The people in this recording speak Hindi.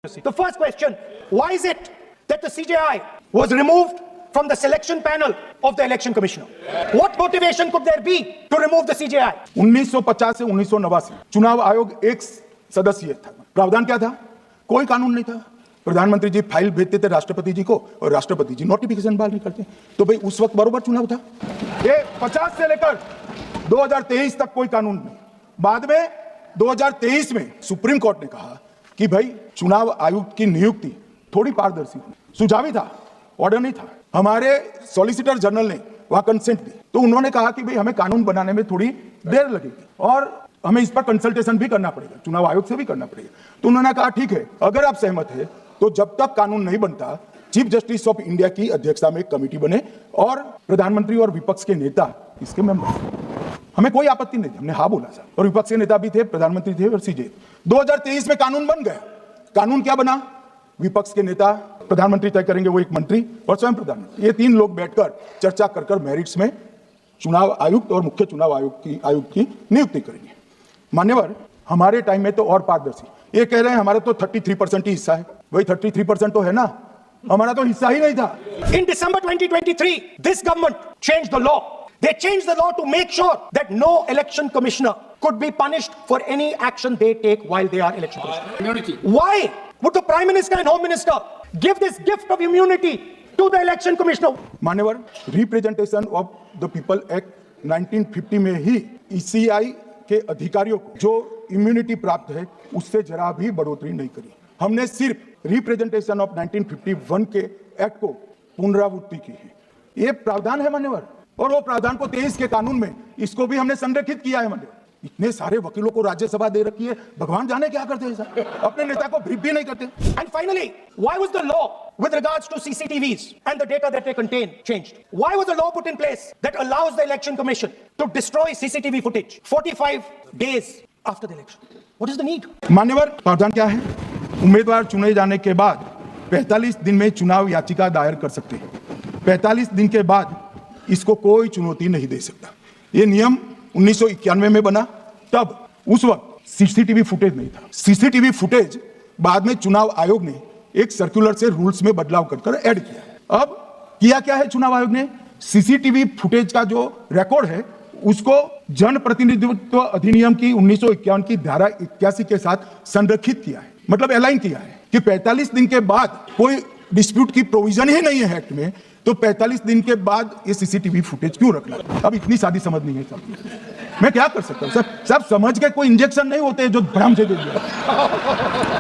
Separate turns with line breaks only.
The first question, why is it that the CJI was removed from the selection panel of the election commissioner? What motivation could there be to remove the CJI?
1950 से 1989 चुनाव आयोग एक सदस्यीय था। प्रावधान क्या था? कोई कानून नहीं था। प्रधानमंत्री जी फाइल भेजते थे राष्ट्रपति जी को और राष्ट्रपति जी नोटिफिकेशन बाहर निकलते। तो भाई उस वक्त बरोबर चुनाव था। ये 50 से लेकर 2023 तक कोई कानून नहीं। बाद में 2023 में सुप्रीम कोर्ट ने कहा कि भाई चुनाव आयुक्त की नियुक्ति थोड़ी पारदर्शी होनी, सुझावी था, ऑर्डर नहीं था। हमारे सॉलिसिटर जनरल ने वहां कंसेंट दी, तो उन्होंने कहा कि भाई हमें कानून बनाने में थोड़ी देर लगेगी और हमें इस पर कंसल्टेशन भी करना पड़ेगा, चुनाव आयोग से भी करना पड़ेगा। तो उन्होंने कहा ठीक है, अगर आप सहमत है तो जब तक कानून नहीं बनता चीफ जस्टिस ऑफ इंडिया की अध्यक्षता में एक कमेटी बने और प्रधानमंत्री और विपक्ष के नेता इसके मेंबर। हमें कोई आपत्ति नहीं थी, हमने हाँ बोला था और विपक्ष के नेता भी थे, प्रधानमंत्री थे और सीजे। 2023 में कानून बन गया। कानून क्या बना? विपक्ष के नेता, प्रधानमंत्री तय करेंगे, वो एक मंत्री और स्वयं प्रधानमंत्री, ये तीन लोग बैठकर चर्चा कर मेरिट्स में चुनाव आयुक्त और मुख्य चुनाव आयुक्त की नियुक्ति करेंगे। मान्यवर, हमारे टाइम में तो और पारदर्शी। ये कह रहे हैं हमारा तो 33% ही हिस्सा है। वही 33% तो है ना, हमारा तो हिस्सा ही नहीं था।
In December 2023, this government changed the law. They changed the law to make sure that no election commissioner could be punished for any action they take while they are election commissioner.
Immunity.
Why would the Prime Minister and Home Minister give this gift of immunity to the election commissioner?
मान्यवर, representation of the people act 1950 में ही ईसीआई के अधिकारियों को जो इम्यूनिटी प्राप्त है उससे जरा भी बढ़ोतरी नहीं करी। हमने सिर्फ रिप्रेजेंटेशन ऑफ 1951 के एक्ट को पुनरावृत्ति की है। ये प्रावधान है मान्यवर, और वो प्रावधान को 23 के कानून में इसको भी हमने संरेखित किया है मान्यवर। इतने सारे वकीलों को राज्यसभा दे रखी है, भगवान जाने क्या करते हैं सर, अपने नेता को ब्रीफ भी नहीं करते।
And finally, why was the law with regards to CCTVs and the data that they contain changed? Why was a law put in place that allows the election commission to destroy CCTV footage 45 days after the election? What is the need?
मान्यवर, प्रावधान क्या है? उम्मीदवार चुने जाने के बाद 45 दिन में चुनाव याचिका दायर कर सकते हैं। 45 दिन के बाद इसको कोई चुनौती नहीं दे सकता। ये नियम 1991 में बना, तब उस वक्त सीसीटीवी फुटेज नहीं था। सीसीटीवी फुटेज बाद में चुनाव आयोग ने एक सर्कुलर से रूल्स में बदलाव कर ऐड किया। अब किया क्या है चुनाव आयोग ने? सीसीटीवी फुटेज का जो रिकॉर्ड है उसको जन प्रतिनिधित्व अधिनियम की 1951 की धारा 81 के साथ संरक्षित किया है, मतलब अलाइन किया है कि 45 दिन के बाद कोई डिस्प्यूट की प्रोविजन ही नहीं है एक्ट में, तो 45 दिन के बाद ये सीसीटीवी फुटेज क्यों रखना? अब इतनी सादी समझ नहीं है सब। मैं क्या कर सकता हूँ सर? सब समझ के कोई इंजेक्शन नहीं होते जो भ्रम से दे दिया।